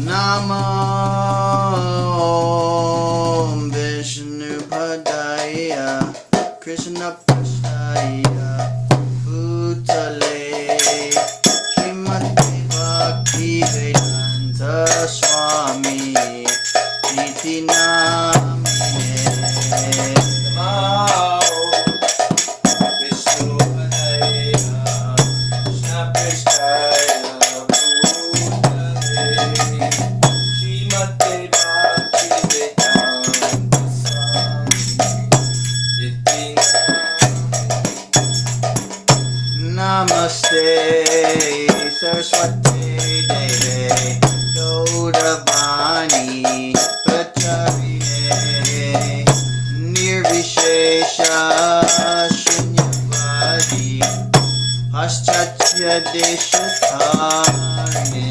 Namo Vishnupadaya Krishna Prasaya Bhutale Srimati Bhakti Vedanta Swami Iti Namine Namo Vishnupadaya Krishna Prasaya Namaste Saraswati Deve Gaudavani Pacharine Nirvishesha Shunyavadi Paschatya Deshatane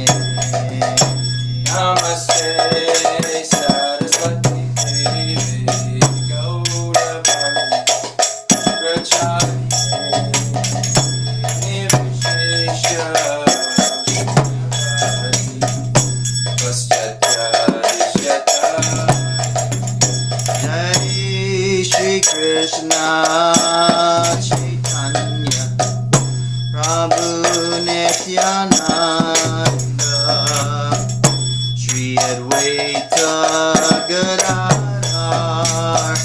Namaste Saraswati Deve Gaudavani Pacharine Krishna Chaitanya Prabhu Nityananda Shri Advaita Gadadhar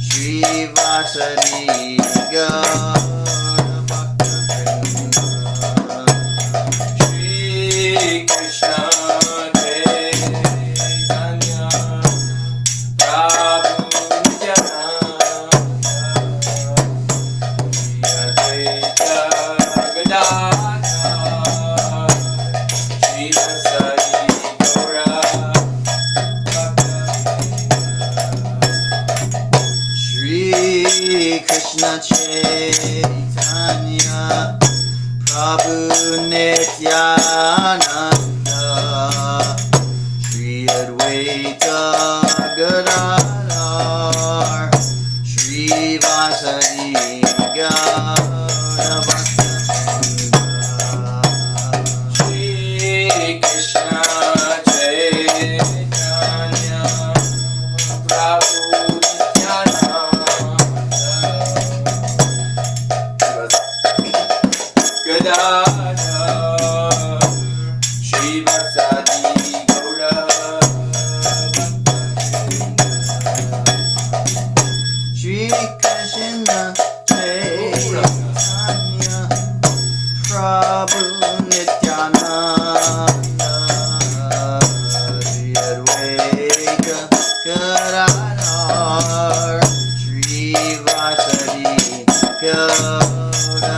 Shri Vasari Gaura Bhaktivinoda Shri Krishna Chaitanya Prabhu Krishna Chaitanya Prabhu Nityananda Shri Advaita Gadadhar Shri Vasari Gaura Bhaktivinoda Shri Krishna Chaitanya Prabhu Shri Vasadi Gaura Shri Krishna Chaitanya Prabhu Nityananda Shri Advaita Gadadhar Shri Vasadi Gaura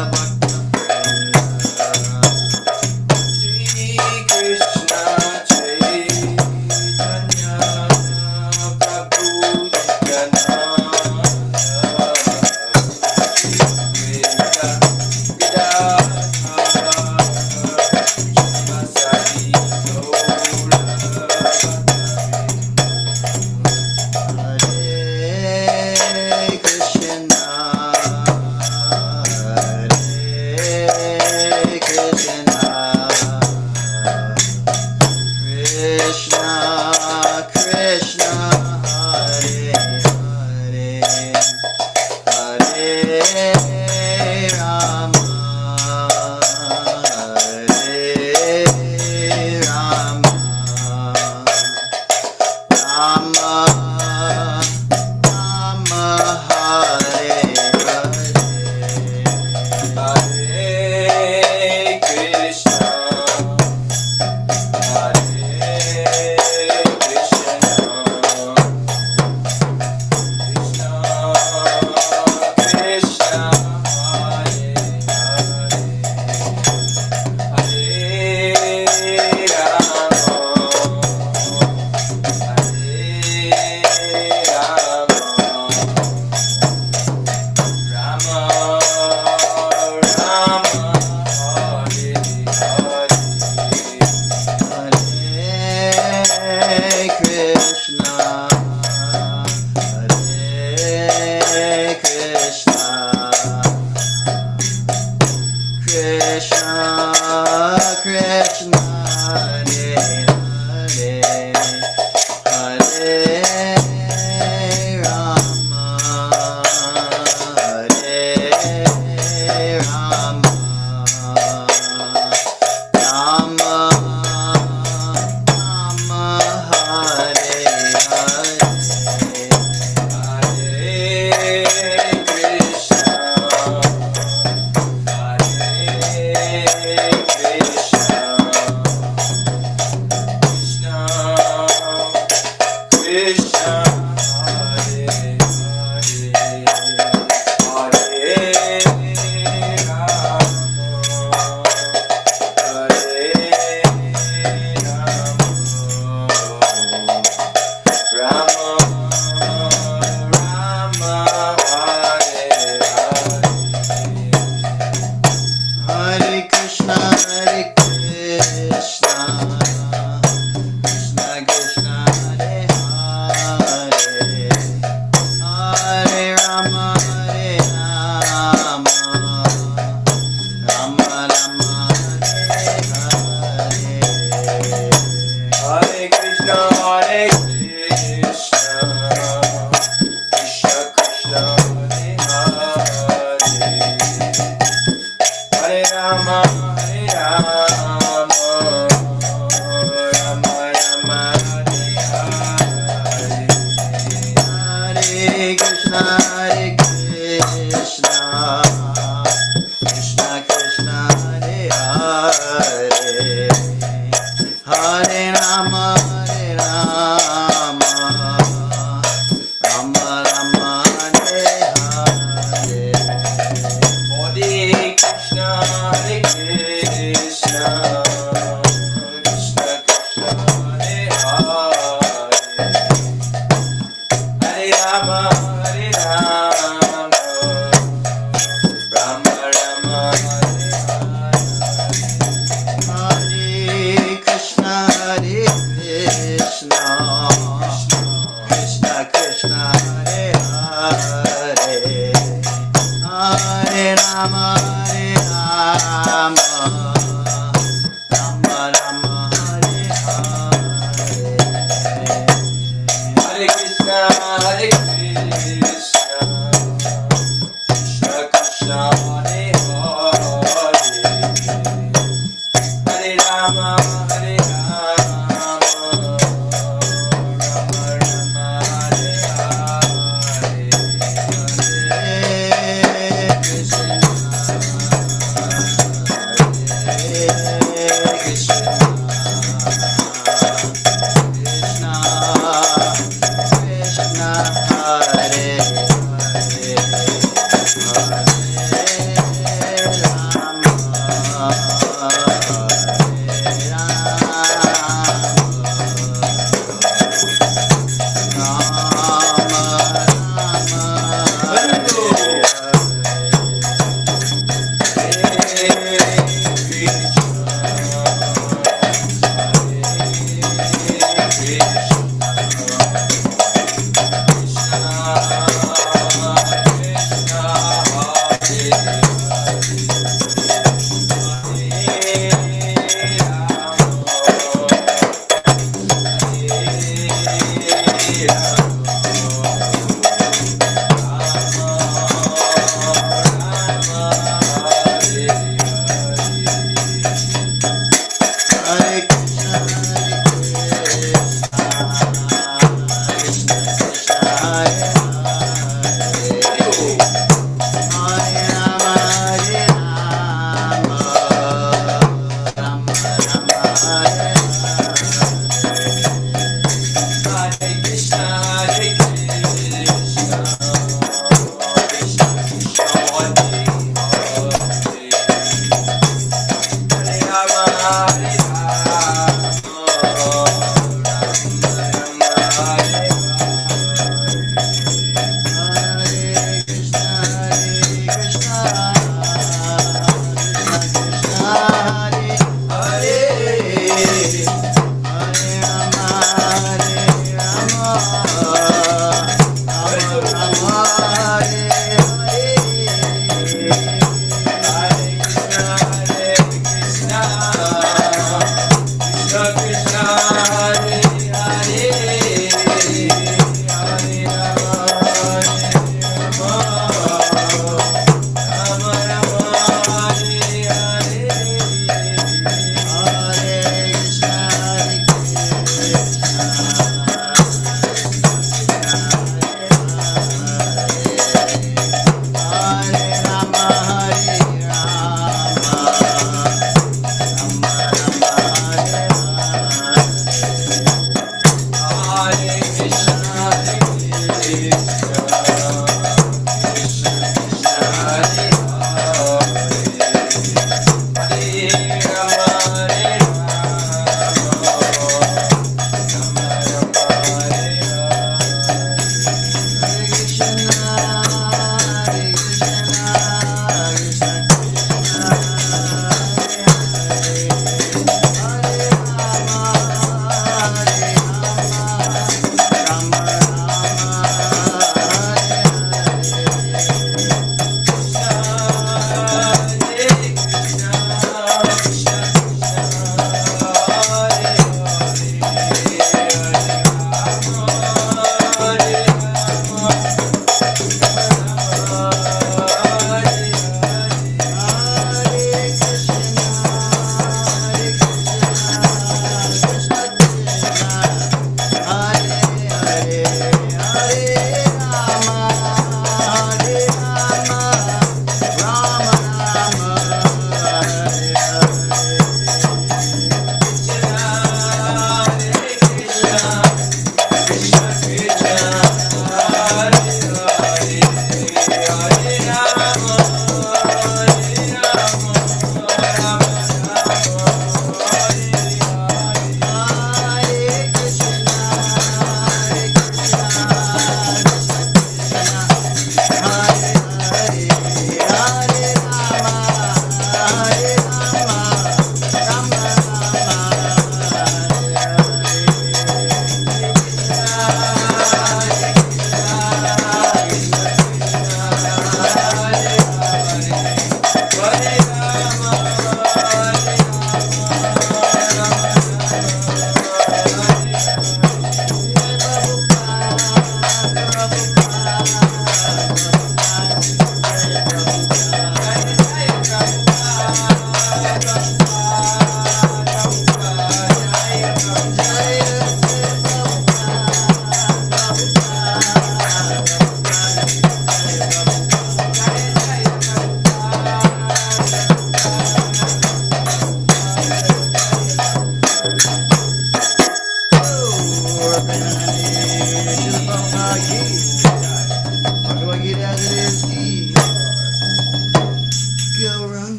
Krishna Krishna Hare Hare Hare Rama, Hare Rama, Rama Rama, Hare Hare. Hare Krishna, Hare Krishna, Krishna Krishna, Hare Hare, Hare Rama, Hare Rama, Rama Rama, Hare Hare Krishna, Hare Krishna, Krishna Krishna, Hare Hare, Hare Rama, Hare Rama, Rama Rama, Hare Hare. Hare Krishna, Hare Krishna, Krishna Krishna, Hare Hare, Hare Rama, Hare Rama, Rama Rama, Hare Hare. Hare Krishna, Hare Krishna, Krishna Krishna, Hare Hare, Hare Rama, Hare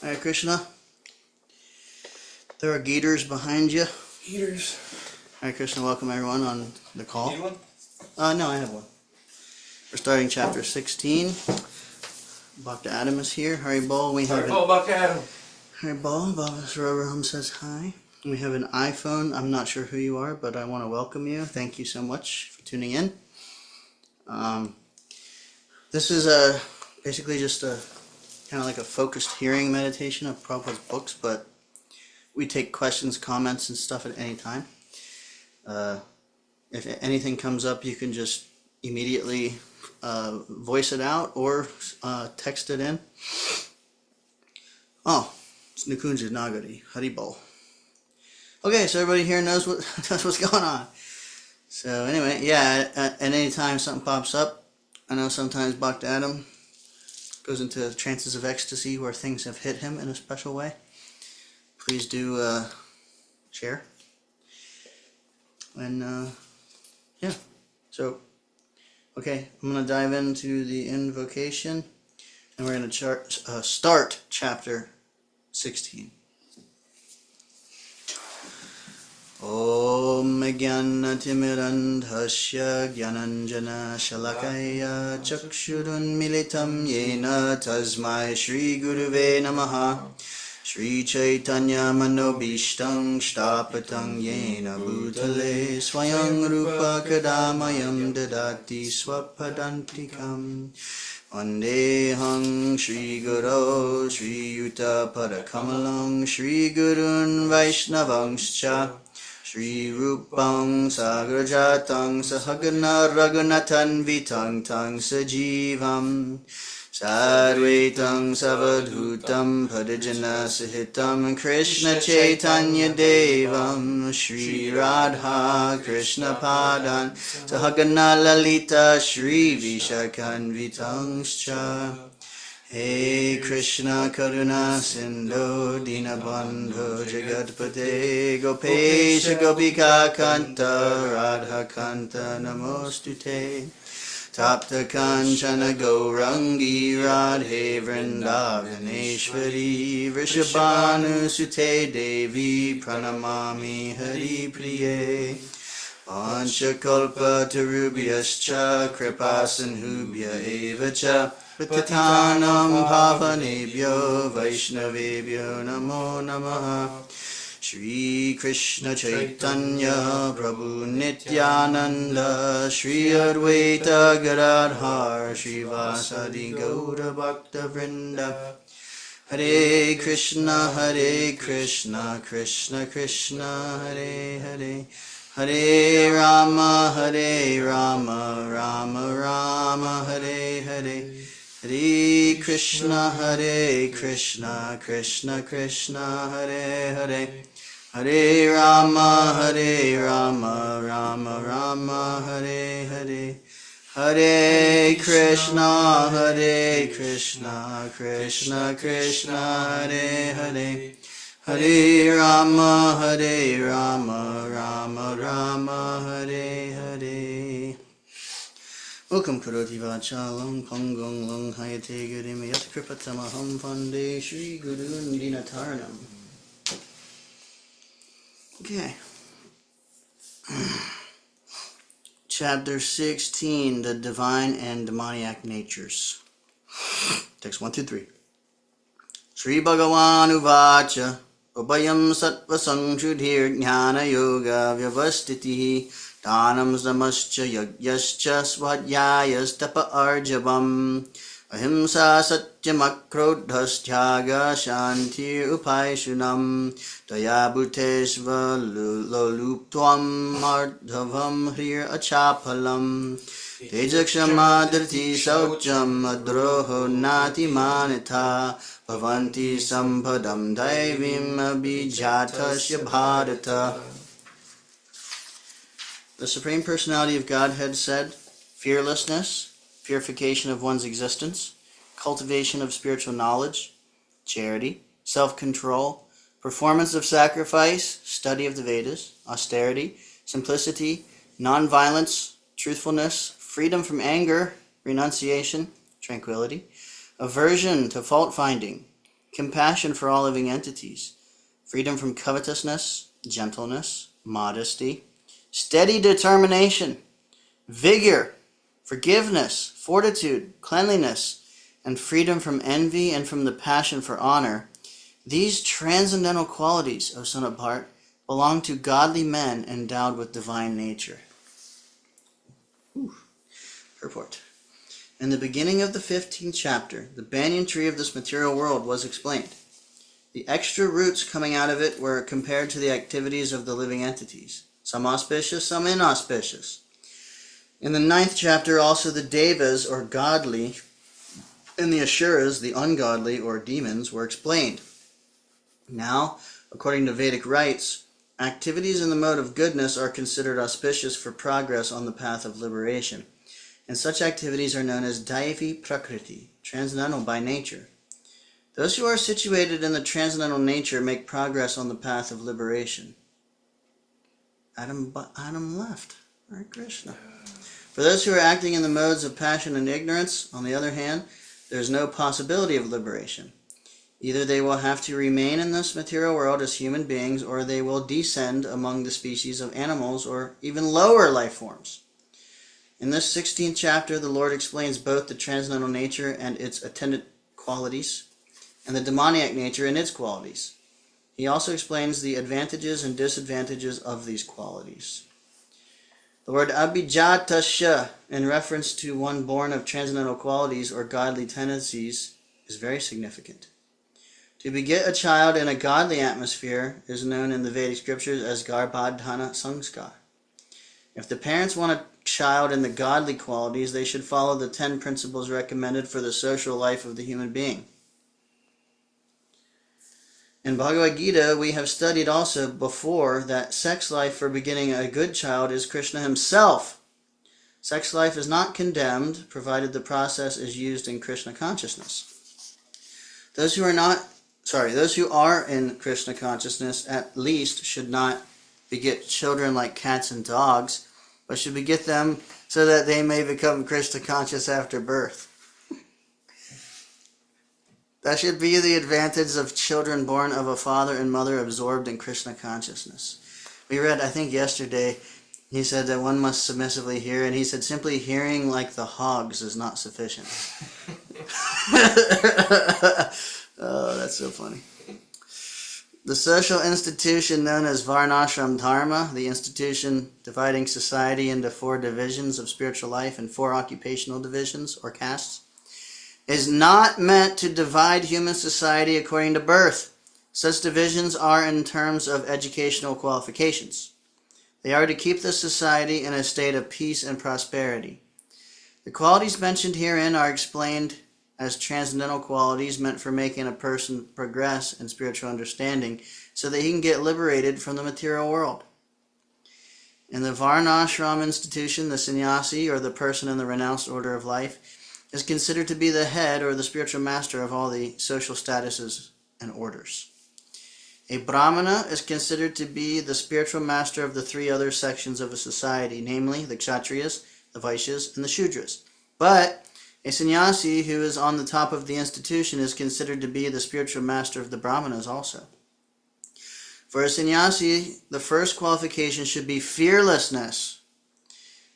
Hare Krishna. There are Geeters behind you. Heaters. Hare Krishna, welcome everyone on the call. Need one? No, I have one. We're starting chapter 16. Bhakta Adam is here. Haribol, we have Haribol, Bhakta Adam. Haribol, Baba Sararam says hi. We have an iPhone. I'm not sure who you are, but I want to welcome you. Thank you so much for tuning in. This is basically just a kind of like a focused hearing meditation of Prabhupada's books, but we take questions, comments, and stuff at any time. If anything comes up, you can just immediately voice it out or text it in. Oh, it's Nukunja Nagari, Haribol. Okay, so everybody here knows what's going on. So anyway, yeah, at any time something pops up, I know sometimes Bhakta Adam goes into trances of ecstasy where things have hit him in a special way. Please do share. And yeah, so okay, I'm going to dive into the invocation, and we're going to start chapter 16. Om Jnanatimidandhasya Jnananjana Shalakaya Chakshurun Militam Yena Tasmai Shri Guruve Namaha Shri Chaitanya Manobishtam Shtapatam Yena Bhutale Swayam Rupa Kadamayam Dadati Swapadantikam Vandeham Shri Guru Shri Yuta Padakamalam Shri Gurun Vaishnavangscha Shri Rupam Sagrajatam Sahagana Raghunathan Vitang Tang Sajivam Sadvaitam Savadhutam Padajana Sahitam Krishna Chaitanya Devam Shri Radha Krishna Padan Sahagana Lalita Shri Vishakan Vitangscha Hey Krishna Karuna Sindhu Dinabandhu Jagatpate Gopesha Gopika Kanta Radha Kanta Namostute Tapta Kanchana Gaurangi Radhe Vrindavaneshwari Vrishabhanu Sute Devi Pranamami Hari Priye Panchakalpa Tarubhyascha Kripasinhubhya Evacha Patitanam Pavanebhyo Vaishnavebhyo Namo Namaha Shri Krishna Chaitanya Prabhu Nityananda Shri Advaita Gadadhar Shri Vasadi Gaura Bhakta Vrinda Hare Krishna Krishna Krishna Hare Hare Hare Rama Rama Rama Hare Hare Hare Krishna Krishna Krishna Hare Hare Hare Rama Rama Rama Hare Hare Hare Krishna Krishna Krishna Hare Hare Hare Rama Rama Hare Hare Welcome Karoti Vachalam Pangong Long Hayate Gurim Yat Kripatamaham Pande Shri Guru Dinatarnam. Okay. Chapter 16, the divine and demoniac natures. Text 1 through 3. Sri Bhagavan Uvacha Ubayam Sattva Samshrudhir Jnana Yoga Vyavastitihi Dhanam Samascha Yagyascha Svadhyayas Tapa Arjavam Ahimsa Satyam Akrodhas Tyaga Shantir Upaishunam Dayabhuteshva Loluptvam Ardhavam Hrir Achapalam Tejakshama Dhriti Saucham Adroho Nati Manitha Bhavanti Sampadam Daivim Abhijatasya Bharata. The Supreme Personality of Godhead said, fearlessness, purification of one's existence, cultivation of spiritual knowledge, charity, self-control, performance of sacrifice, study of the Vedas, austerity, simplicity, non-violence, truthfulness, freedom from anger, renunciation, tranquility, aversion to fault-finding, compassion for all living entities, freedom from covetousness, gentleness, modesty, steady determination, vigor, forgiveness, fortitude, cleanliness, and freedom from envy and from the passion for honor. These transcendental qualities, O son of Bhart, belong to godly men endowed with divine nature. Purport. In the beginning of the 15th chapter, the banyan tree of this material world was explained. The extra roots coming out of it were compared to the activities of the living entities, some auspicious, some inauspicious. In the 9th chapter, also the devas, or godly, and the asuras, the ungodly, or demons, were explained. Now, according to Vedic rites, activities in the mode of goodness are considered auspicious for progress on the path of liberation, and such activities are known as Daivi Prakriti, transcendental by nature. Those who are situated in the transcendental nature make progress on the path of liberation. Adam left. Hare Krishna. For those who are acting in the modes of passion and ignorance, on the other hand, there is no possibility of liberation. Either they will have to remain in this material world as human beings, or they will descend among the species of animals or even lower life forms. In this 16th chapter, the Lord explains both the transcendental nature and its attendant qualities, and the demoniac nature and its qualities. He also explains the advantages and disadvantages of these qualities. The word abhijatasya, in reference to one born of transcendental qualities or godly tendencies, is very significant. To beget a child in a godly atmosphere is known in the Vedic scriptures as garbhadhana sanskar. If the parents want a child in the godly qualities, they should follow the 10 principles recommended for the social life of the human being. In Bhagavad Gita, we have studied also before that sex life for begetting a good child is Krishna himself. Sex life is not condemned, provided the process is used in Krishna consciousness. Those who are in Krishna consciousness at least should not beget children like cats and dogs, but should beget them so that they may become Krishna conscious after birth. That should be the advantage of children born of a father and mother absorbed in Krishna consciousness. We read, I think yesterday, he said that one must submissively hear, and he said simply hearing like the hogs is not sufficient. Oh, that's so funny. The social institution known as Varnashram Dharma, the institution dividing society into 4 divisions of spiritual life and 4 occupational divisions or castes, is not meant to divide human society according to birth. Such divisions are in terms of educational qualifications. They are to keep the society in a state of peace and prosperity. The qualities mentioned herein are explained as transcendental qualities meant for making a person progress in spiritual understanding so that he can get liberated from the material world. In the Varnashram institution, the sannyasi, or the person in the renounced order of life, is considered to be the head or the spiritual master of all the social statuses and orders. A brahmana is considered to be the spiritual master of the 3 other sections of a society, namely the kshatriyas, the vaishyas, and the shudras. But a sannyasi who is on the top of the institution is considered to be the spiritual master of the brahmanas also. For a sannyasi, the first qualification should be fearlessness,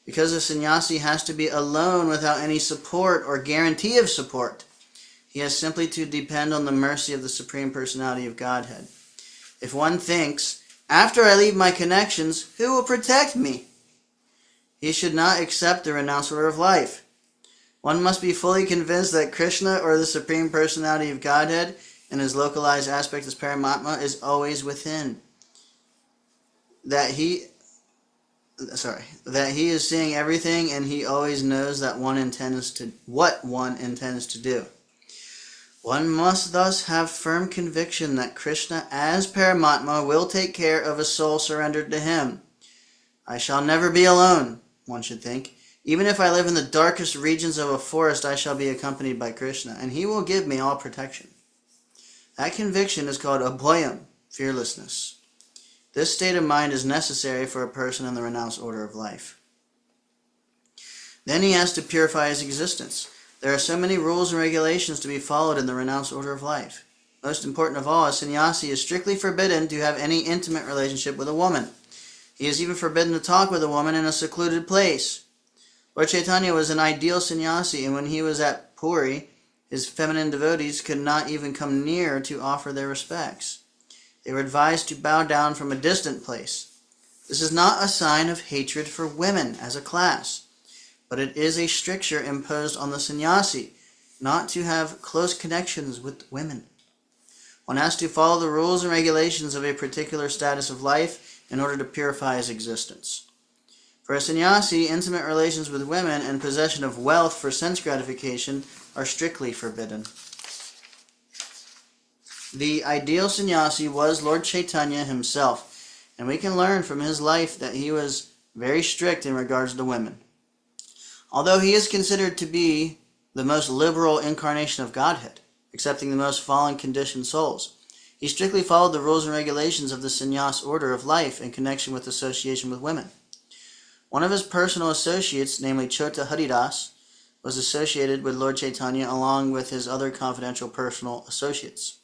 because a sannyasi has to be alone without any support or guarantee of support. He has simply to depend on the mercy of the Supreme Personality of Godhead. If one thinks, after I leave my connections, who will protect me? He should not accept the renounced order of life. One must be fully convinced that Krishna, or the Supreme Personality of Godhead, in his localized aspect as Paramatma, is always within. That he is seeing everything, and he always knows that what one intends to do. One must thus have firm conviction that Krishna, as Paramatma, will take care of a soul surrendered to him. I shall never be alone, one should think. Even if I live in the darkest regions of a forest, I shall be accompanied by Krishna, and he will give me all protection. That conviction is called abhoyam, fearlessness. This state of mind is necessary for a person in the renounced order of life. Then he has to purify his existence. There are so many rules and regulations to be followed in the renounced order of life. Most important of all, a sannyasi is strictly forbidden to have any intimate relationship with a woman. He is even forbidden to talk with a woman in a secluded place. Lord Chaitanya was an ideal sannyasi, and when he was at Puri, his feminine devotees could not even come near to offer their respects. They were advised to bow down from a distant place. This is not a sign of hatred for women as a class, but it is a stricture imposed on the sannyasi not to have close connections with women. One has to follow the rules and regulations of a particular status of life in order to purify his existence. For a sannyasi, intimate relations with women and possession of wealth for sense gratification are strictly forbidden. The ideal sannyasi was Lord Chaitanya himself, and we can learn from his life that he was very strict in regards to women. Although he is considered to be the most liberal incarnation of Godhead, accepting the most fallen conditioned souls, he strictly followed the rules and regulations of the sannyas order of life in connection with association with women. One of his personal associates, namely Chota Haridas, was associated with Lord Chaitanya along with his other confidential personal associates.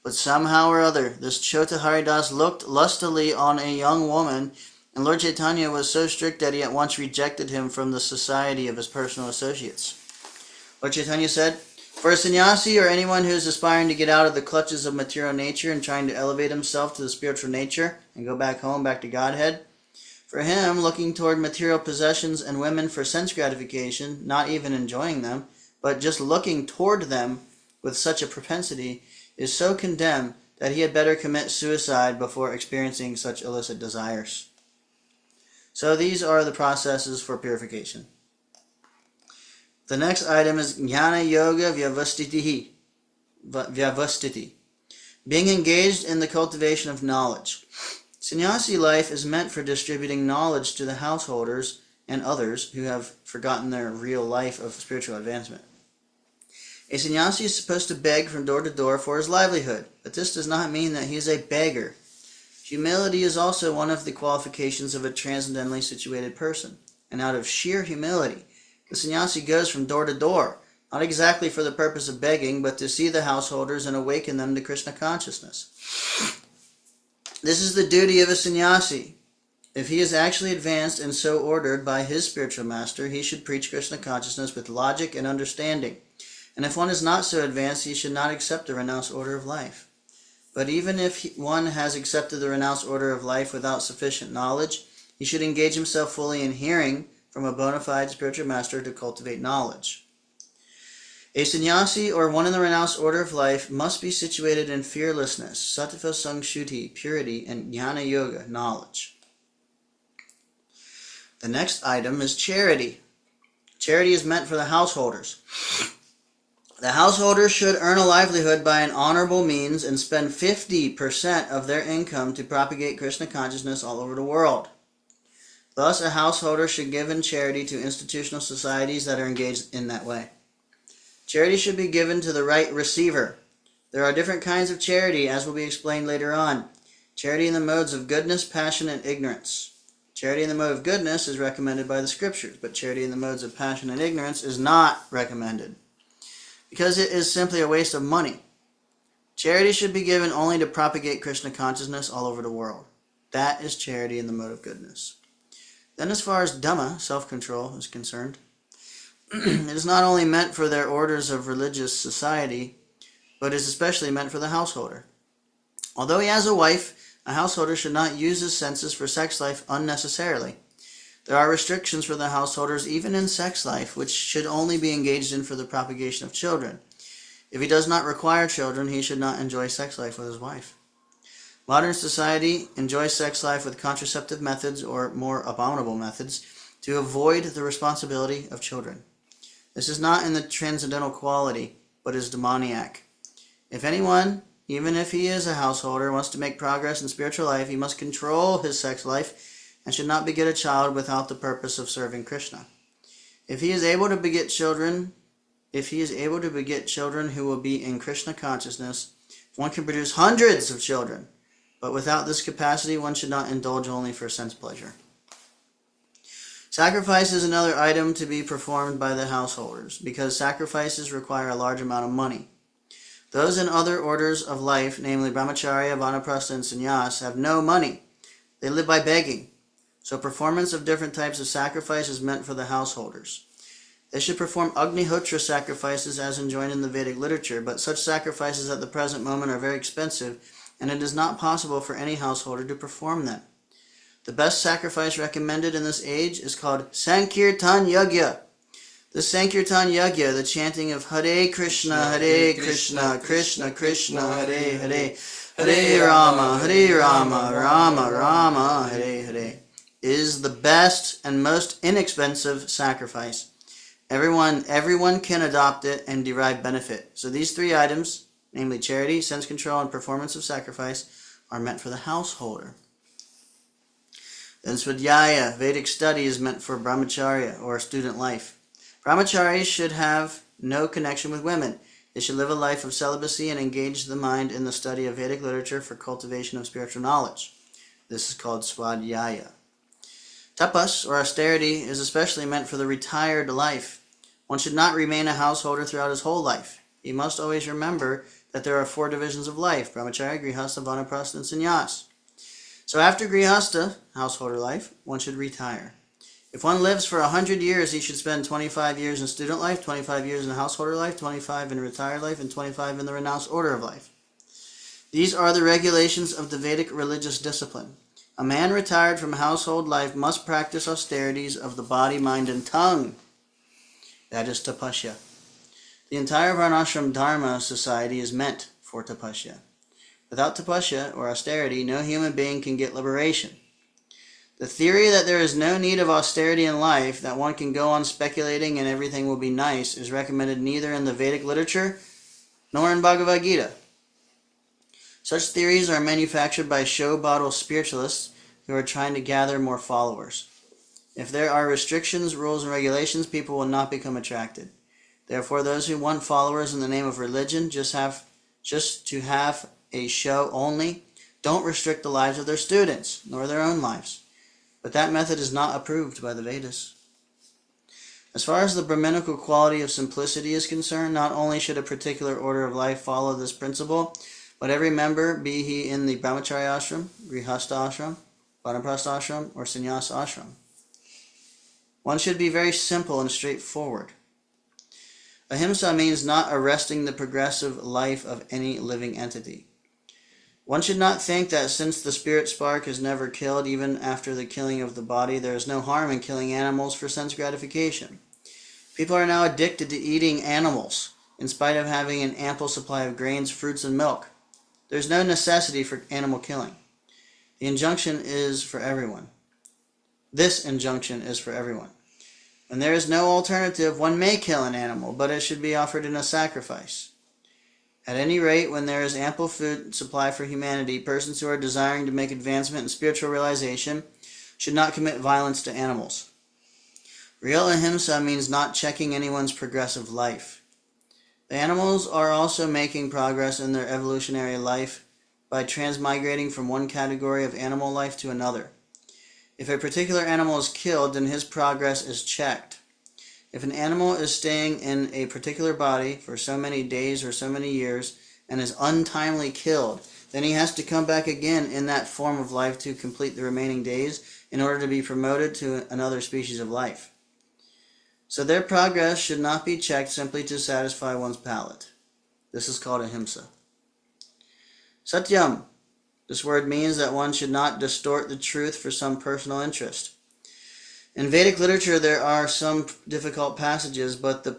But somehow or other, this Chota Haridas looked lustily on a young woman, and Lord Chaitanya was so strict that he at once rejected him from the society of his personal associates. Lord Chaitanya said, "For a sannyasi or anyone who is aspiring to get out of the clutches of material nature and trying to elevate himself to the spiritual nature and go back home, back to Godhead, for him, looking toward material possessions and women for sense gratification, not even enjoying them, but just looking toward them with such a propensity, is so condemned that he had better commit suicide before experiencing such illicit desires." So these are the processes for purification. The next item is Jnana Yoga Vyavastiti. Being engaged in the cultivation of knowledge. Sannyasi life is meant for distributing knowledge to the householders and others who have forgotten their real life of spiritual advancement. A sannyasi is supposed to beg from door to door for his livelihood, but this does not mean that he is a beggar. Humility is also one of the qualifications of a transcendently situated person, and out of sheer humility, the sannyasi goes from door to door, not exactly for the purpose of begging, but to see the householders and awaken them to Krishna consciousness. This is the duty of a sannyasi. If he is actually advanced and so ordered by his spiritual master, he should preach Krishna consciousness with logic and understanding. And if one is not so advanced, he should not accept the renounced order of life. But even if one has accepted the renounced order of life without sufficient knowledge, he should engage himself fully in hearing from a bona fide spiritual master to cultivate knowledge. A sannyasi, or one in the renounced order of life, must be situated in fearlessness, sattva sangshuddhi, purity, and jnana yoga, knowledge. The next item is charity. Charity is meant for the householders. The householders should earn a livelihood by an honorable means and spend 50% of their income to propagate Krishna consciousness all over the world. Thus, a householder should give in charity to institutional societies that are engaged in that way. Charity should be given to the right receiver. There are different kinds of charity, as will be explained later on. Charity in the modes of goodness, passion, and ignorance. Charity in the mode of goodness is recommended by the scriptures, but charity in the modes of passion and ignorance is not recommended, because it is simply a waste of money. Charity should be given only to propagate Krishna consciousness all over the world. That is charity in the mode of goodness. Then as far as Dhamma, self-control, is concerned, it is not only meant for their orders of religious society, but is especially meant for the householder. Although he has a wife, a householder should not use his senses for sex life unnecessarily. There are restrictions for the householders even in sex life, which should only be engaged in for the propagation of children. If he does not require children, he should not enjoy sex life with his wife. Modern society enjoys sex life with contraceptive methods or more abominable methods to avoid the responsibility of children. This is not in the transcendental quality, but is demoniac. If anyone, even if he is a householder, wants to make progress in spiritual life, he must control his sex life and should not beget a child without the purpose of serving Krishna. If he is able to beget children who will be in Krishna consciousness, one can produce hundreds of children. But without this capacity, one should not indulge only for sense pleasure. Sacrifice is another item to be performed by the householders, because sacrifices require a large amount of money. Those in other orders of life, namely brahmacharya, vanaprastha, and sannyas, have no money. They live by begging. So performance of different types of sacrifice is meant for the householders. They should perform Agnihotra sacrifices as enjoined in the Vedic literature, but such sacrifices at the present moment are very expensive, and it is not possible for any householder to perform them. The best sacrifice recommended in this age is called Sankirtan Yagya. The Sankirtan Yagya, the chanting of Hare Krishna, Krishna Krishna, Hare Hare, Hare Rama, Rama Rama, Hare Hare, is the best and most inexpensive sacrifice. Everyone can adopt it and derive benefit. So these three items, namely charity, sense control, and performance of sacrifice, are meant for the householder. Then Swadhyaya, Vedic study, is meant for brahmacharya, or student life. Brahmacharis should have no connection with women. They should live a life of celibacy and engage the mind in the study of Vedic literature for cultivation of spiritual knowledge. This is called Swadhyaya. Tapas, or austerity, is especially meant for the retired life. One should not remain a householder throughout his whole life. He must always remember that there are 4 divisions of life: brahmacharya, grihastha, vanaprastha, and sannyas. So after grihastha, householder life, one should retire. If one lives for 100 years, he should spend 25 years in student life, 25 years in householder life, 25 in retired life, and 25 in the renounced order of life. These are the regulations of the Vedic religious discipline. A man retired from household life must practice austerities of the body, mind, and tongue. That is tapasya. The entire varnashram dharma society is meant for tapasya. Without tapasya, or austerity, no human being can get liberation. The theory that there is no need of austerity in life, that one can go on speculating and everything will be nice, is recommended neither in the Vedic literature nor in Bhagavad Gita. Such theories are manufactured by show bottle spiritualists who are trying to gather more followers. If there are restrictions, rules, and regulations, people will not become attracted. Therefore, those who want followers in the name of religion, just to have a show only, don't restrict the lives of their students, nor their own lives. But that method is not approved by the Vedas. As far as the Brahminical quality of simplicity is concerned, not only should a particular order of life follow this principle, but every member, be he in the brahmacharya ashram, grihastha ashram, vanaprastha ashram, or sannyas ashram. One should be very simple and straightforward. Ahimsa means not arresting the progressive life of any living entity. One should not think that since the spirit spark is never killed, even after the killing of the body, there is no harm in killing animals for sense gratification. People are now addicted to eating animals, in spite of having an ample supply of grains, fruits, and milk. There is no necessity for animal killing. The injunction is for everyone. This injunction is for everyone. When there is no alternative, one may kill an animal, but it should be offered in a sacrifice. At any rate, when there is ample food supply for humanity, persons who are desiring to make advancement in spiritual realization should not commit violence to animals. Real ahimsa means not checking anyone's progressive life. The animals are also making progress in their evolutionary life by transmigrating from one category of animal life to another. If a particular animal is killed, then his progress is checked. If an animal is staying in a particular body for so many days or so many years and is untimely killed, then he has to come back again in that form of life to complete the remaining days in order to be promoted to another species of life. So their progress should not be checked simply to satisfy one's palate. This is called ahimsa. Satyam. This word means that one should not distort the truth for some personal interest. In Vedic literature, there are some difficult passages, but the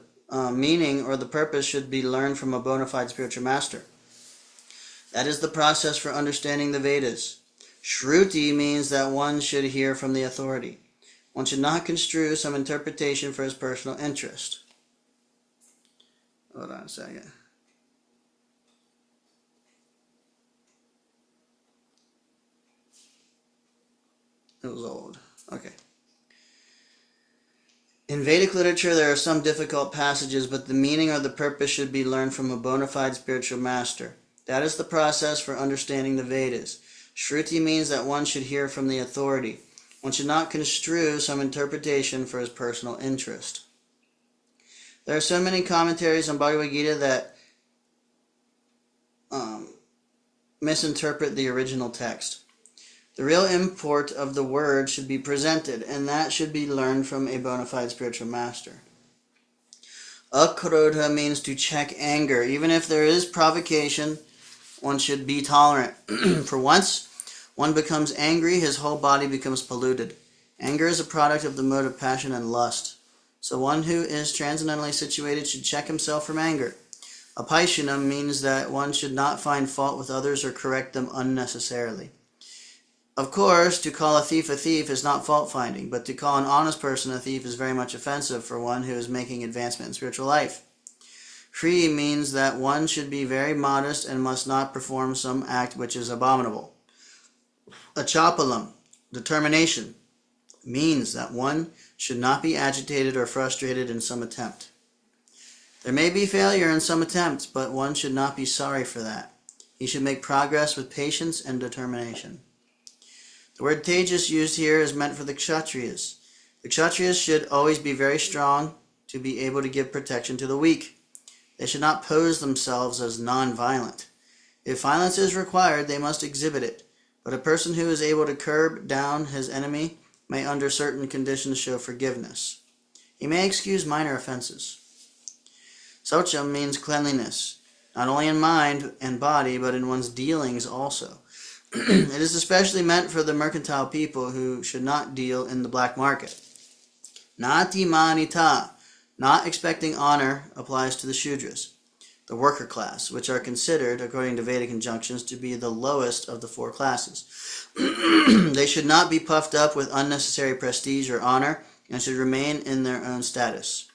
meaning or the purpose should be learned from a bona fide spiritual master. That is the process for understanding the Vedas. Shruti means that one should hear from the authority. One should not construe some interpretation for his personal interest. Hold on a second. It was old. Okay. In Vedic literature, there are some difficult passages, but the meaning or the purpose should be learned from a bona fide spiritual master. That is the process for understanding the Vedas. Shruti means that one should hear from the authority. One should not construe some interpretation for his personal interest. There are so many commentaries on Bhagavad Gita that misinterpret the original text. The real import of the word should be presented, and that should be learned from a bona fide spiritual master. Akrodha means to check anger. Even if there is provocation, one should be tolerant. For once one becomes angry, his whole body becomes polluted. Anger is a product of the mode of passion and lust. So one who is transcendently situated should check himself from anger. Apaishanam means that one should not find fault with others or correct them unnecessarily. Of course, to call a thief is not fault-finding, but to call an honest person a thief is very much offensive for one who is making advancement in spiritual life. Free means that one should be very modest and must not perform some act which is abominable. Achapalam, determination, means that one should not be agitated or frustrated in some attempt. There may be failure in some attempts, but one should not be sorry for that. He should make progress with patience and determination. The word tejas used here is meant for the Kshatriyas. The Kshatriyas should always be very strong to be able to give protection to the weak. They should not pose themselves as non-violent. If violence is required, they must exhibit it. But a person who is able to curb down his enemy may under certain conditions show forgiveness. He may excuse minor offenses. Saucham means cleanliness, not only in mind and body, but in one's dealings also. It is especially meant for the mercantile people who should not deal in the black market. Nati manita, not expecting honor, applies to the Shudras, the worker class, which are considered, according to Vedic injunctions, to be the lowest of the four classes. They should not be puffed up with unnecessary prestige or honor, and should remain in their own status.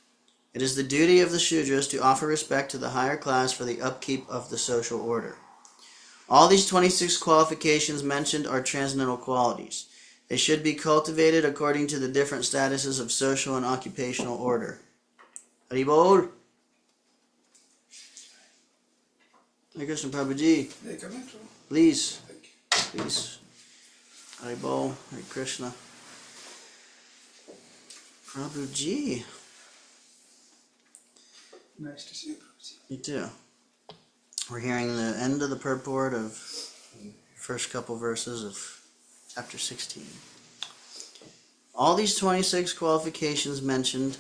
It is the duty of the Shudras to offer respect to the higher class for the upkeep of the social order. All these 26 qualifications mentioned are transcendental qualities. They should be cultivated according to the different statuses of social and occupational order. Haribol. Hare Krishna Prabhuji. Please. Please. Haribol. Hare Krishna. Prabhuji. Nice to see you, Prabhuji. You too. We're hearing the end of the purport of first couple verses of chapter 16. All these 26 qualifications mentioned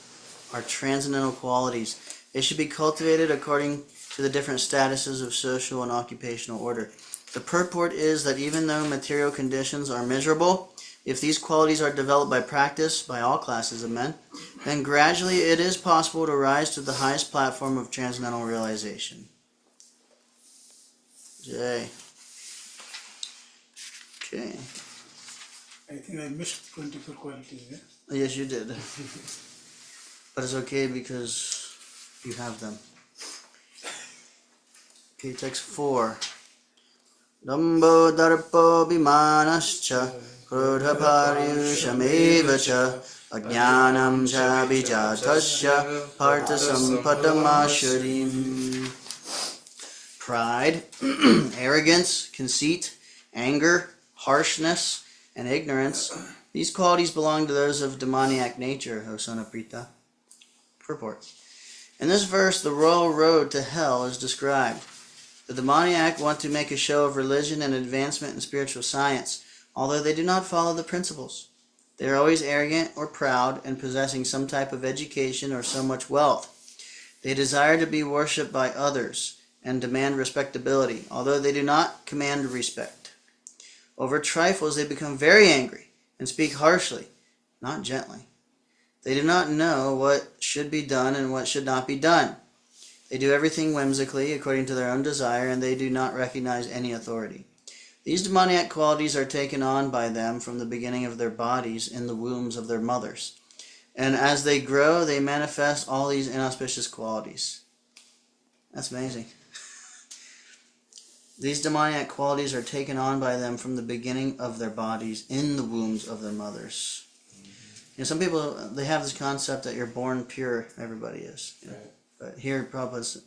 are transcendental qualities. They should be cultivated according to the different statuses of social and occupational order. The purport is that even though material conditions are miserable, if these qualities are developed by practice by all classes of men, then gradually it is possible to rise to the highest platform of transcendental realization. Jay. Okay. I think I missed 24 qualities, yeah? Yes, you did. But it's okay because you have them. Okay, text 4. Dambo darpo bimanascha krodha paryushamevacha ajnanam cha bijatasya partha sampadamashwarim. Pride, arrogance, conceit, anger, harshness, and ignorance. These qualities belong to those of demoniac nature, O son of Prita. Purport. In this verse, the royal road to hell is described. The demoniac want to make a show of religion and advancement in spiritual science, although they do not follow the principles. They are always arrogant or proud and possessing some type of education or so much wealth. They desire to be worshipped by others and demand respectability, although they do not command respect. Over trifles they become very angry and speak harshly, not gently. They do not know what should be done and what should not be done. They do everything whimsically, according to their own desire, and they do not recognize any authority. These demoniac qualities are taken on by them from the beginning of their bodies in the wombs of their mothers. And as they grow, they manifest all these inauspicious qualities. That's amazing. These demoniac qualities are taken on by them from the beginning of their bodies in the wombs of their mothers. You know, some people, they have this concept that you're born pure, everybody is. You know? Right. But here, Prabhupada's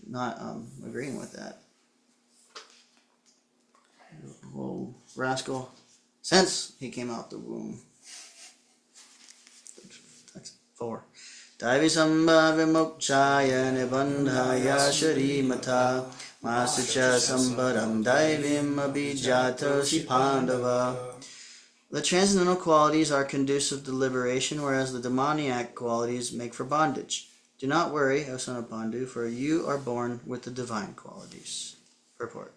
not agreeing with that. Little rascal, since he came out the womb. That's 4. Daivi sambhavimokchaya nibandhaya sharimata masucha sambaram daivim abhijatosi pandava. The transcendental qualities are conducive to liberation, whereas the demoniac qualities make for bondage. Do not worry, O son of Pandu, for you are born with the divine qualities. Purport.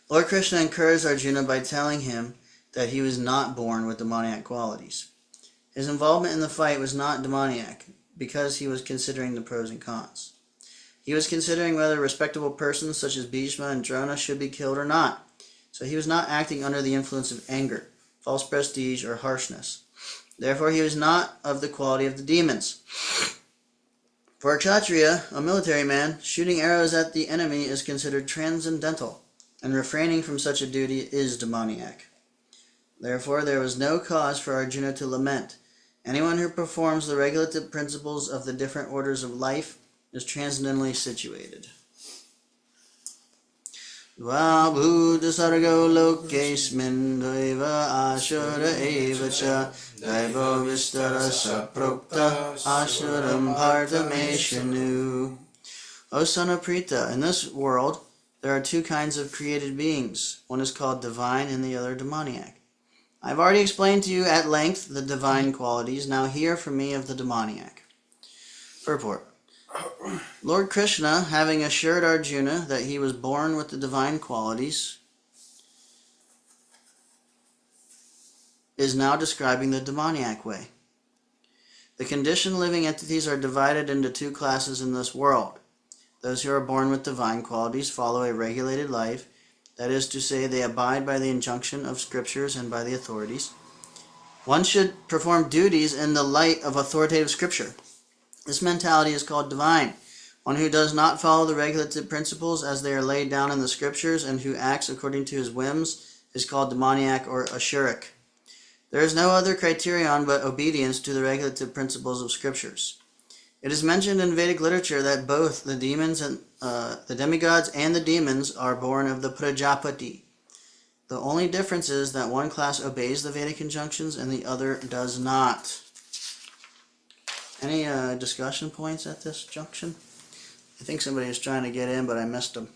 Lord Krishna encouraged Arjuna by telling him that he was not born with demoniac qualities. His involvement in the fight was not demoniac, because he was considering the pros and cons. He was considering whether respectable persons such as Bhishma and Drona should be killed or not. So he was not acting under the influence of anger, false prestige, or harshness. Therefore, he was not of the quality of the demons. For a Kshatriya, a military man, shooting arrows at the enemy is considered transcendental, and refraining from such a duty is demoniac. Therefore, there was no cause for Arjuna to lament. Anyone who performs the regulative principles of the different orders of life is transcendently situated. Dvabhuta sargo lokesmin daiva ashura eva cha daiva vistara saprokta ashuram bhartameshanu. O son of Prita, in this world there are two kinds of created beings. One is called divine and the other demoniac. I have already explained to you at length the divine qualities. Now hear from me of the demoniac. Purport. Lord Krishna, having assured Arjuna that he was born with the divine qualities, is now describing the demoniac way. The conditioned living entities are divided into two classes in this world. Those who are born with divine qualities follow a regulated life, that is to say, they abide by the injunction of scriptures and by the authorities. One should perform duties in the light of authoritative scripture. This mentality is called divine. One who does not follow the regulative principles as they are laid down in the scriptures and who acts according to his whims is called demoniac or asuric. There is no other criterion but obedience to the regulative principles of scriptures. It is mentioned in Vedic literature that both the demons and the demigods and the demons are born of the Prajapati. The only difference is that one class obeys the Vedic injunctions and the other does not. Any discussion points at this junction? I think somebody was trying to get in, but I missed them.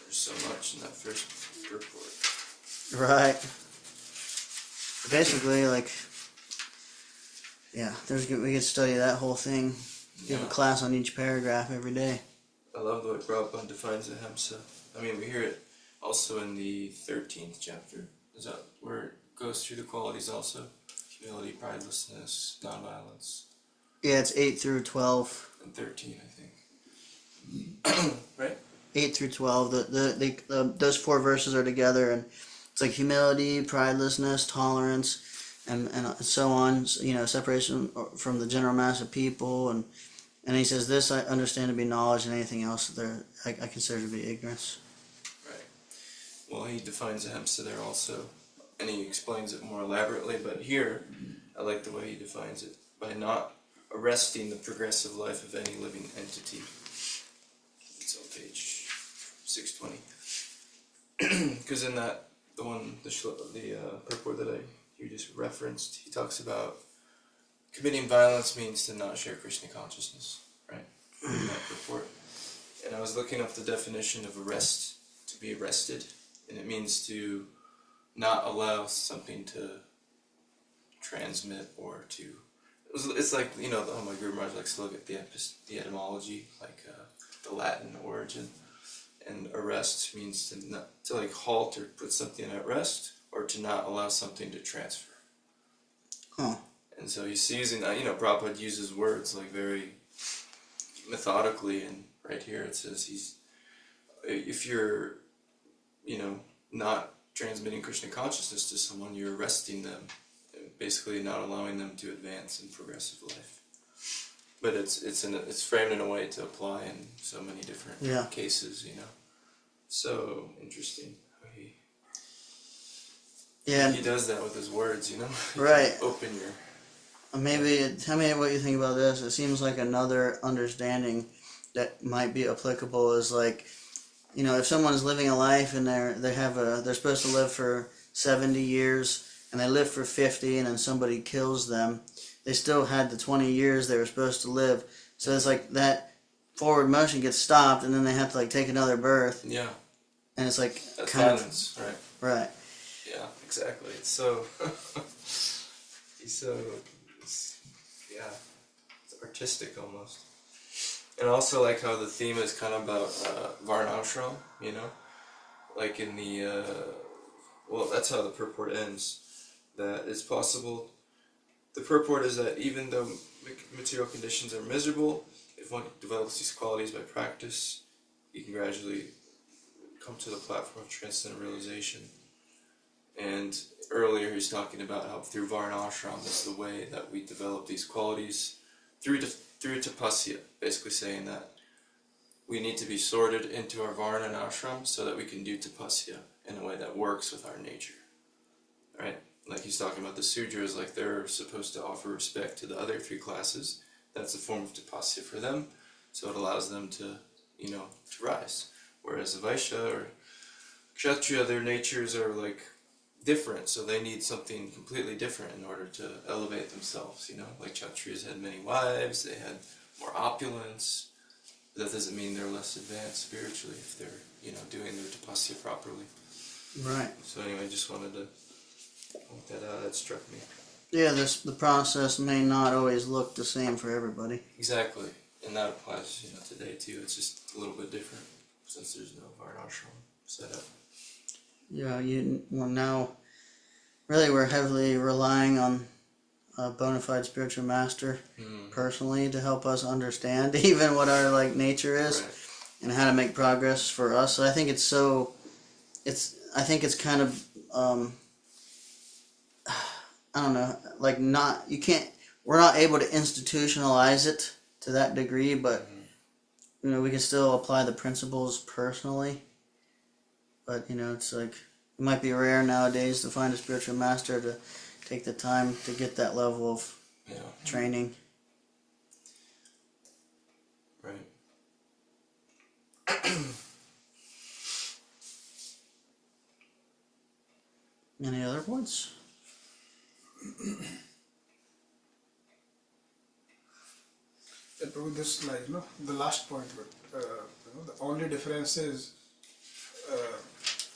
There's so much in that first report. Right. Basically, we could study that whole thing. Give a class on each paragraph every day. I love the way Prabhupada defines ahimsa. I mean, we hear it also in the 13th chapter. Is that where it goes through the qualities also? Humility, pridelessness, nonviolence. Yeah, it's 8 through 12. And 13, I think. Right? 8 through 12. Those four verses are together, and it's like humility, pridelessness, tolerance, and so on. Separation from the general mass of people, and he says, "This I understand to be knowledge, and anything else I consider to be ignorance." Right. Well, he defines ahimsa there also, and he explains it more elaborately. But here, I like the way he defines it by not arresting the progressive life of any living entity. It's on page 620. Because in that, the purport that you just referenced, he talks about committing violence means to not share Krishna consciousness, right? In that purport. And I was looking up the definition of arrest, to be arrested, and it means to not allow something to transmit or to... It's like, my Guru Maharaj likes to look at the etymology, the Latin origin. And arrest means to halt or put something at rest, or to not allow something to transfer. Huh. And so he's using, Prabhupada uses words very methodically, and right here it says if you're, not transmitting Krishna consciousness to someone, you're arresting them, basically not allowing them to advance in progressive life. But it's framed in a way to apply in so many different cases, So interesting how he does that with his words, Right. Open your... Maybe, tell me what you think about this. It seems like another understanding that might be applicable is if someone's living a life and they're supposed to live for 70 years and they live for 50 and then somebody kills them, they still had the 20 years they were supposed to live. So it's like that forward motion gets stopped, and then they have to like take another birth. Yeah. And it's like That's kind violence, right? right. Yeah, exactly. It's so he's so yeah, it's artistic almost. And also like how the theme is kind of about Varnashram, you know? Like in the well, that's how the purport ends. That it's possible. The purport is that even though material conditions are miserable, if one develops these qualities by practice, you can gradually come to the platform of transcendent realization. And earlier he's talking about how through Varnashram is the way that we develop these qualities through tapasya, basically saying that we need to be sorted into our Varna and ashram so that we can do tapasya in a way that works with our nature. Right? Like he's talking about the sudras, like they're supposed to offer respect to the other three classes. That's a form of tapasya for them, so it allows them to, you know, to rise. Whereas the Vaishya or Kshatriya, their natures are like different, so they need something completely different in order to elevate themselves, you know? Like Kshatriyas had many wives, they had more opulence. But that doesn't mean they're less advanced spiritually if they're, you know, doing their tapasya properly. Right. So anyway, I just wanted to point that out. That struck me. Yeah, the process may not always look the same for everybody. Exactly. And that applies, you know, today too. It's just a little bit different since there's no Varnashram set up. Yeah, well now, really we're heavily relying on a bona fide spiritual master personally to help us understand even what our like nature is and how to make progress for us. So I think I think it's kind of I don't know, like we're not able to institutionalize it to that degree, but you know, we can still apply the principles personally. But you know, it's like it might be rare nowadays to find a spiritual master to take the time to get that level of training. Right. Any other points? With this, like, you know, the last point, but you know, the only difference is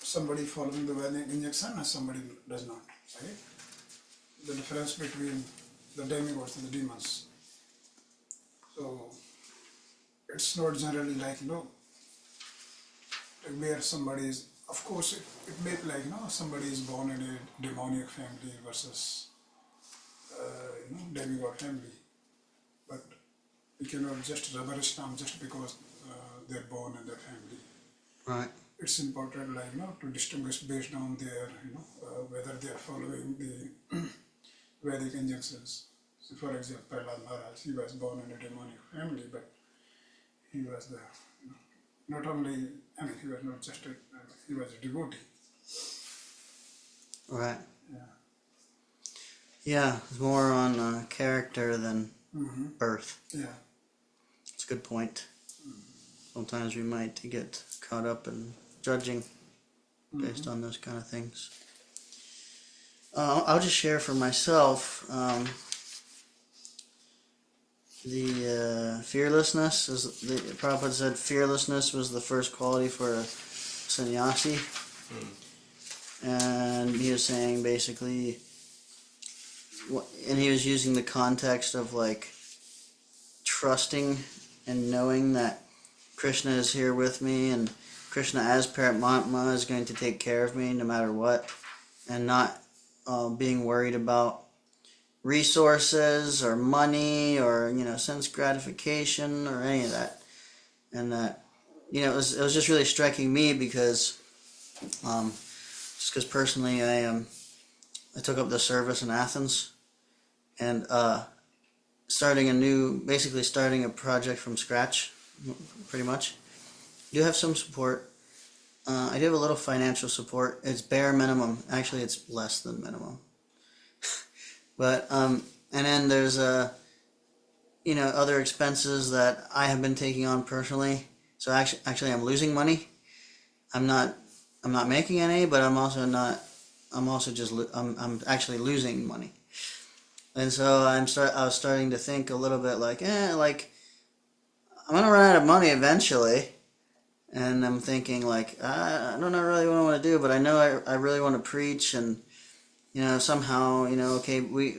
somebody following the Vedic injunction and somebody does not. Right? The difference between the demigods and the demons. So it's not generally like, you know, where somebody is. Of course, it may be like, you know, somebody is born in a demoniac family versus you know, demigod family, but we cannot just rubber stamp just because they're born in their family. Right. It's important, like, you know, to distinguish based on their, you know, whether they are following the Vedic injunctions. So, for example, Prahlad Maharaj, he was born in a demonic family, but he was the, you know, not only, I mean, he was not just he was a devotee. Right. Yeah. Yeah, it's more on character than birth. Yeah. It's a good point. Sometimes we might get caught up in judging based on those kind of things. I'll just share for myself. The fearlessness is the Prabhupada said fearlessness was the first quality for a sannyasi, and he was saying basically, and he was using the context of like trusting and knowing that Krishna is here with me and Krishna as Paramatma is going to take care of me no matter what, and not being worried about resources or money or, you know, sense gratification or any of that. And that, you know, it was just really striking me because just because personally I took up the service in Athens and starting a project from scratch, pretty much. I do have some support. I do have a little financial support. It's bare minimum. Actually, it's less than minimum. But and then there's you know, other expenses that I have been taking on personally. So actually, I'm losing money. I'm not making any, but I'm also actually losing money. And so I was starting to think a little bit like, like I'm gonna run out of money eventually, and I'm thinking like I don't know really what I want to do, but I know I really want to preach, and somehow okay, we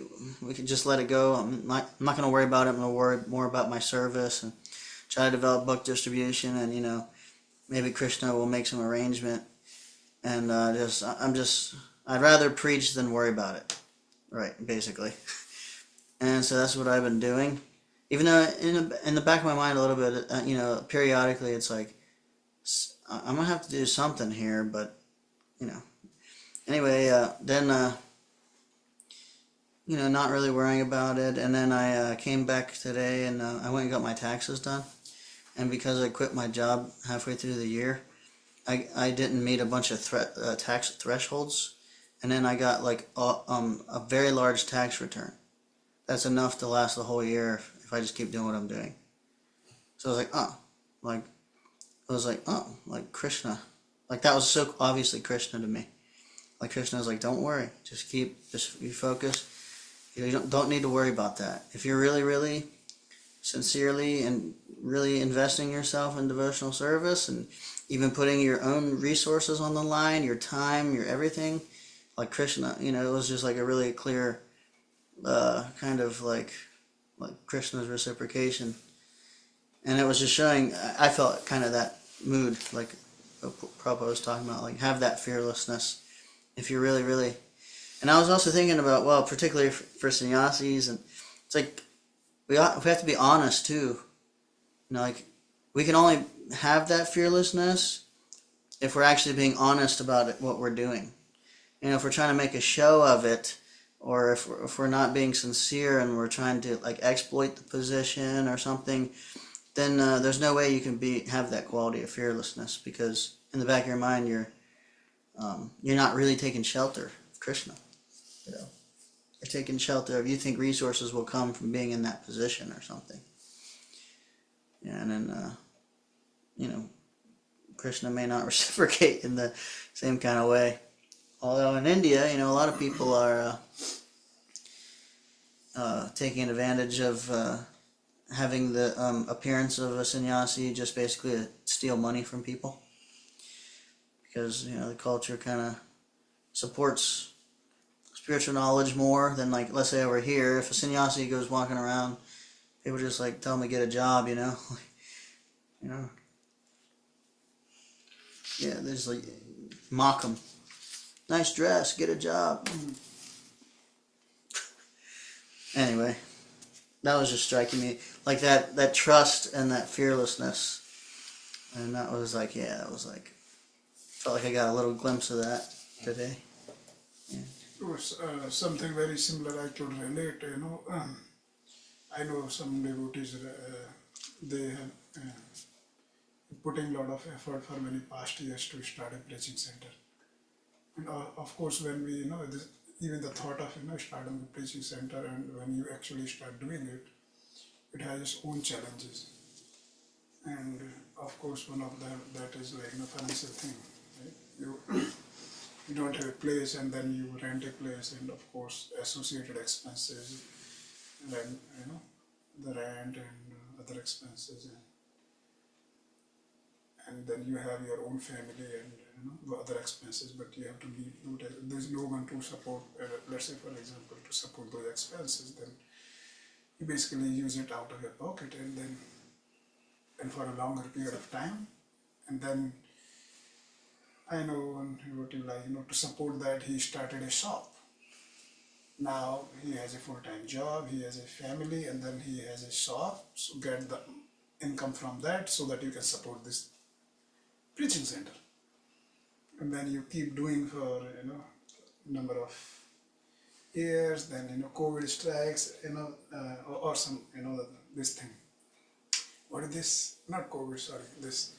can just let it go. I'm not gonna worry about it. I'm gonna worry more about my service and try to develop book distribution, and maybe Krishna will make some arrangement, and I'd rather preach than worry about it, right? Basically. And so that's what I've been doing. Even though in the back of my mind a little bit, periodically it's like I'm gonna have to do something here, but anyway, then not really worrying about it. And then I came back today and I went and got my taxes done. And because I quit my job halfway through the year, I didn't meet a bunch of tax thresholds, and then I got like a very large tax return. That's enough to last the whole year if I just keep doing what I'm doing. So I was like, like Krishna, like that was so obviously Krishna to me. Like Krishna was like, don't worry, just be focused. You don't need to worry about that. If you're really, really sincerely and really investing yourself in devotional service and even putting your own resources on the line, your time, your everything, like Krishna, it was just like a really clear kind of like Krishna's reciprocation. And it was just showing, I felt kind of that mood, like Prabhupada was talking about, like have that fearlessness if you're really, really. And I was also thinking about, well, particularly for sannyasis, and it's like we have to be honest too. Like we can only have that fearlessness if we're actually being honest about what we're doing. If we're trying to make a show of it, or if we're not being sincere and we're trying to like exploit the position or something, then there's no way you can have that quality of fearlessness, because in the back of your mind you're not really taking shelter of Krishna. You're taking shelter of, you think resources will come from being in that position or something. Yeah, and then Krishna may not reciprocate in the same kind of way. Although in India, a lot of people are taking advantage of having the appearance of a sannyasi, just basically to steal money from people, because the culture kind of supports spiritual knowledge more than, like, let's say over here, if a sannyasi goes walking around, people just like tell him to get a job, yeah, they just like mock him. Nice dress, get a job. Anyway, that was just striking me, like that trust and that fearlessness, and that was like, that was like, felt like I got a little glimpse of that today. Yeah. It was something very similar I could relate. I know some devotees. They have putting a lot of effort for many past years to start a preaching center. And of course, when we even the thought of starting a preaching center, and when you actually start doing it, it has its own challenges. And of course, one of them that is like financial thing. Right? You don't have a place, and then you rent a place, and of course associated expenses, rent, the rent and other expenses, and then you have your own family and the other expenses, but you have to there's no one to support, let's say for example, to support those expenses, then you basically use it out of your pocket, and for a longer period of time. And then I know one devotee, to support that, he started a shop. Now he has a full-time job, he has a family, and then he has a shop, so get the income from that so that you can support this preaching center. And then you keep doing for number of years, then COVID strikes, or some this thing. What is this? Not COVID, sorry. This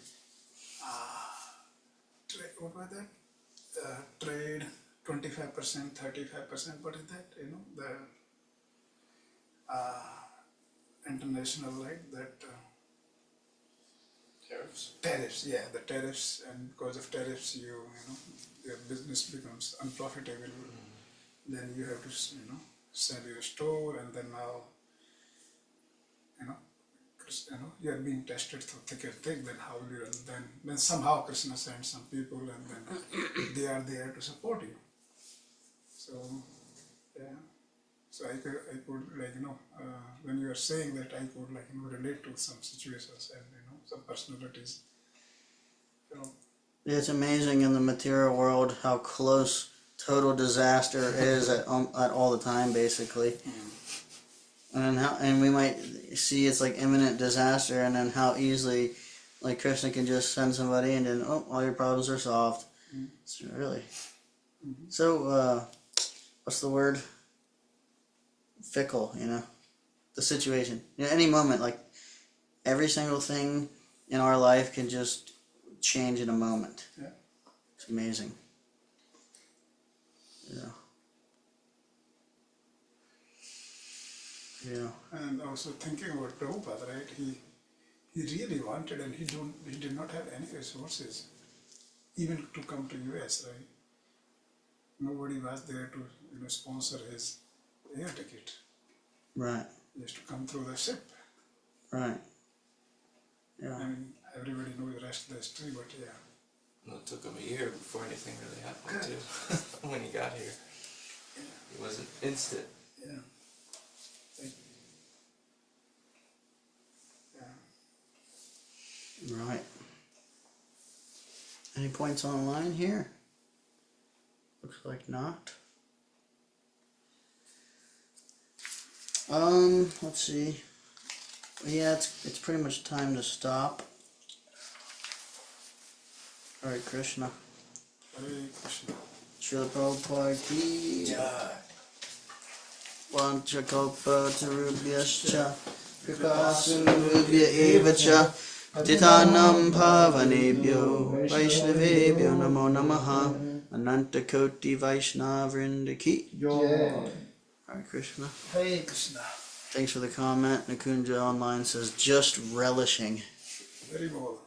what was that? Trade 25%, 35%. What is that? The international, right? That tariffs. Yeah, the tariffs, and because of tariffs, your business becomes unprofitable. Then you have to sell your store, and then now, you know, you are being tested through thick and thin. Then how will you? Then somehow Krishna sends some people, and then they are there to support you. So yeah. So I could like when you are saying that, I could like relate to some situations and some personalities. It's amazing in the material world how close total disaster is at all the time, basically. And we might see it's like imminent disaster, and then how easily, like Krishna can just send somebody, and then all your problems are solved. It's really so. What's the word? Fickle, the situation. Any moment, like every single thing in our life can just change in a moment. Yeah. It's amazing. Yeah. And also thinking about Prabhupada, right? He really wanted, and he did not have any resources, even to come to US, right? Nobody was there to sponsor his air ticket. Right. He has to come through the ship. Right. Yeah. I mean, everybody knows the rest of the history, but yeah. Well, it took him a year before anything really happened too. When he got here, it wasn't instant. Yeah. Right. Any points online here? Looks like not. Let's see. Yeah, it's pretty much time to stop. Alright, Krishna. Hare Krishna. Srila Prabhupada ki jai. Vanchakalpa tarubhyascha kripasindubhya evacha Titanam pavanebhyo Vaishnavebhyo namo namaha Anantakoti Vaishnavrinda ki jai. Hare Krishna. Hare Krishna. Thanks for the comment. Nakunja online says, just relishing. Very well.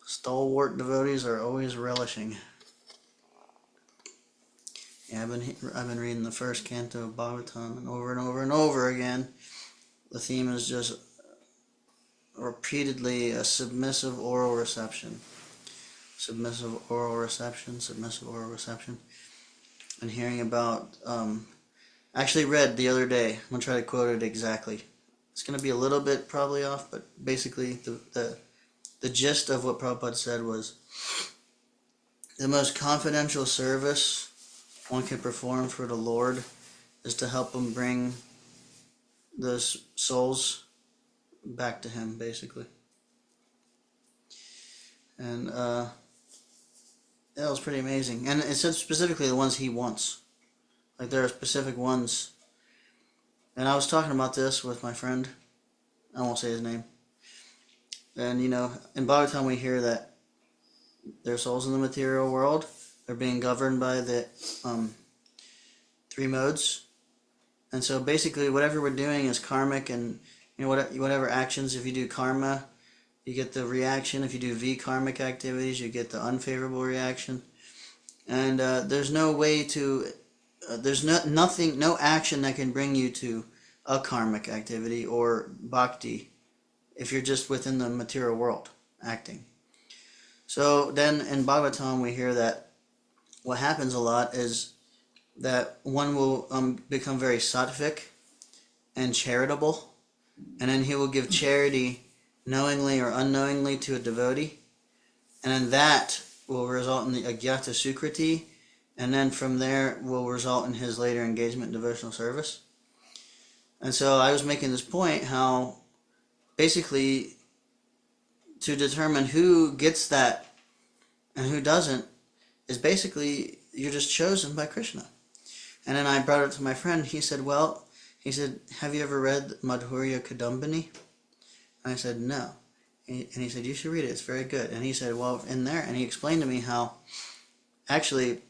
Stalwart devotees are always relishing. Yeah, I've been reading the first canto of Bhagavatam, and over again, the theme is just repeatedly a submissive oral reception. Submissive oral reception. And hearing about, actually read the other day, I'm going to try to quote it exactly. It's going to be a little bit probably off, but basically the gist of what Prabhupada said was, the most confidential service one can perform for the Lord is to help him bring those souls back to him, basically. And that was pretty amazing. And it said specifically the ones he wants. Like there are specific ones. And I was talking about this with my friend. I won't say his name. And in Bhagavatam we hear that there are souls in the material world. They're being governed by the three modes. And so basically whatever we're doing is karmic, and whatever actions, if you do karma, you get the reaction. If you do V-karmic activities, you get the unfavorable reaction. And there's no way to, there's no action that can bring you to a karmic activity or bhakti if you're just within the material world acting. So then in Bhagavatam we hear that what happens a lot is that one will become very sattvic and charitable, and then he will give charity knowingly or unknowingly to a devotee, and then that will result in the agyata sukriti, and then from there will result in his later engagement in devotional service. And so I was making this point how basically to determine who gets that and who doesn't is basically you're just chosen by Krishna. And then I brought it to my friend. He said, have you ever read Madhurya Kadambini? And I said, no. And he said, you should read it. It's very good. And he said, well, in there, and he explained to me how actually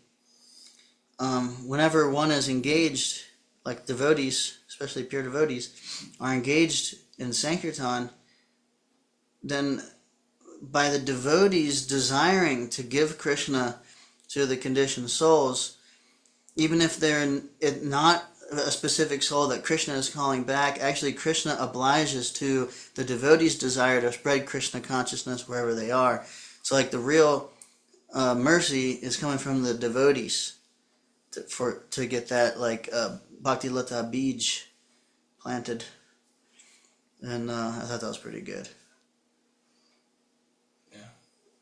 whenever one is engaged, like devotees, especially pure devotees, are engaged in Sankirtan, then by the devotees desiring to give Krishna to the conditioned souls, even if they're not a specific soul that Krishna is calling back, actually Krishna obliges to the devotee's desire to spread Krishna consciousness wherever they are. So like the real mercy is coming from the devotees to get that like Bhakti Lata Bij planted. And I thought that was pretty good. Yeah.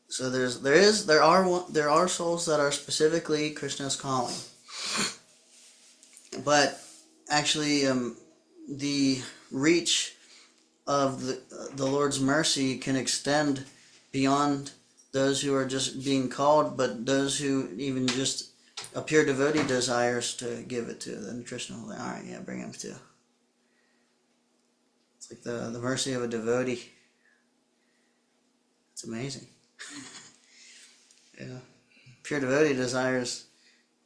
So there are souls that are specifically Krishna's calling, but actually the reach of the Lord's mercy can extend beyond those who are just being called, but those who even just a pure devotee desires to give it to. Then Krishna will say, all right, yeah, bring him too. It's like the mercy of a devotee. It's amazing. Yeah. Pure devotee desires,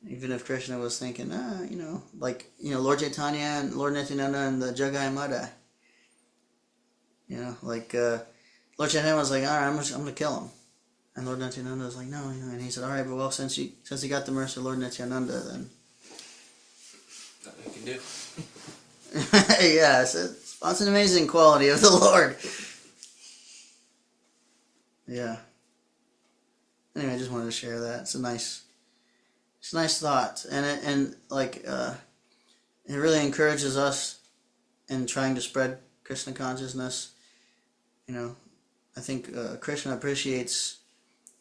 even if Krishna was thinking, Lord Chaitanya and Lord Nityananda and the Jagai Madai. Lord Chaitanya was like, all right, I'm going to kill him. And Lord Nityananda was like, no, and he said, all right, but well, since he got the mercy of Lord Nityananda, then... Nothing you can do. Yeah, it's an amazing quality of the Lord. Yeah. Anyway, I just wanted to share that. It's a nice thought, and it really encourages us in trying to spread Krishna consciousness. I think Krishna appreciates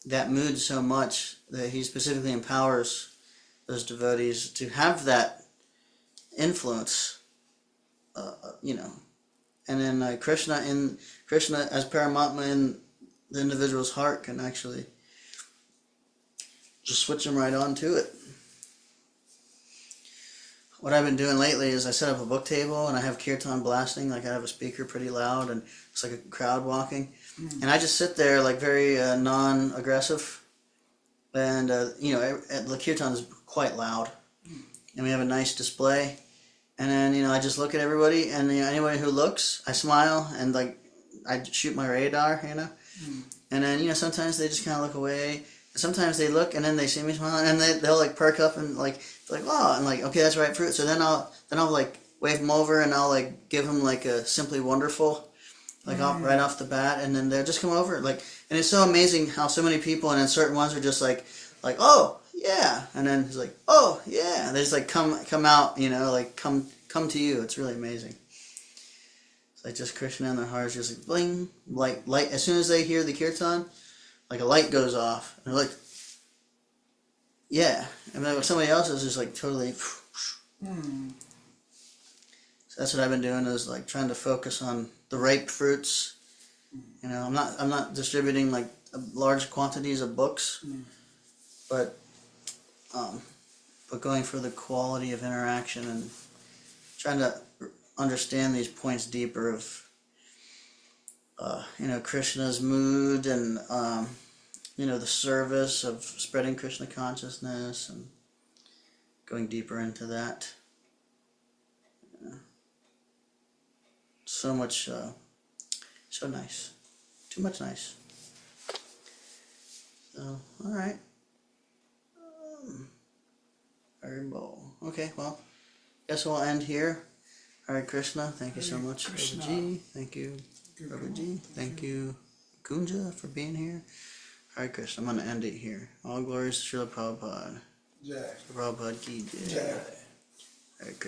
that mood so much that he specifically empowers those devotees to have that influence. And then Krishna as Paramatma in the individual's heart can actually just switch them right on to it. What I've been doing lately is I set up a book table and I have kirtan blasting, like I have a speaker pretty loud and it's like a crowd walking. And I just sit there like very non-aggressive. And, the kirtan is quite loud. And we have a nice display. And then, I just look at everybody and anybody who looks, I smile and like I shoot my radar, And then, sometimes they just kind of look away. Sometimes they look and then they see me smiling and they'll like perk up and like oh, and like, okay, that's right fruit. So then I'll like wave them over and I'll like give them like a simply wonderful, like right off the bat, and then they'll just come over and it's so amazing how so many people and then certain ones are just like oh yeah, and then it's like oh yeah, and they just like come out, like come to you. It's really amazing. It's like just Krishna in their hearts, just like bling, light. As soon as they hear the kirtan, like a light goes off, and they're like, yeah. And then somebody else is just like totally. So that's what I've been doing is like trying to focus on the ripe fruits. I'm not distributing like large quantities of books, but going for the quality of interaction and trying to understand these points deeper of Krishna's mood and the service of spreading Krishna consciousness and going deeper into that. So much, so nice. Too much nice. So, alright. Okay, well, guess we'll end here. Hare Krishna, thank you so much, Prabhuji. Thank you, Prabhuji. Thank you, Kunja, for being here. Hare Krishna, I'm going to end it here. All glories to Srila Prabhupada. Jai. Prabhupada ki jai. Jai. Hare Krishna.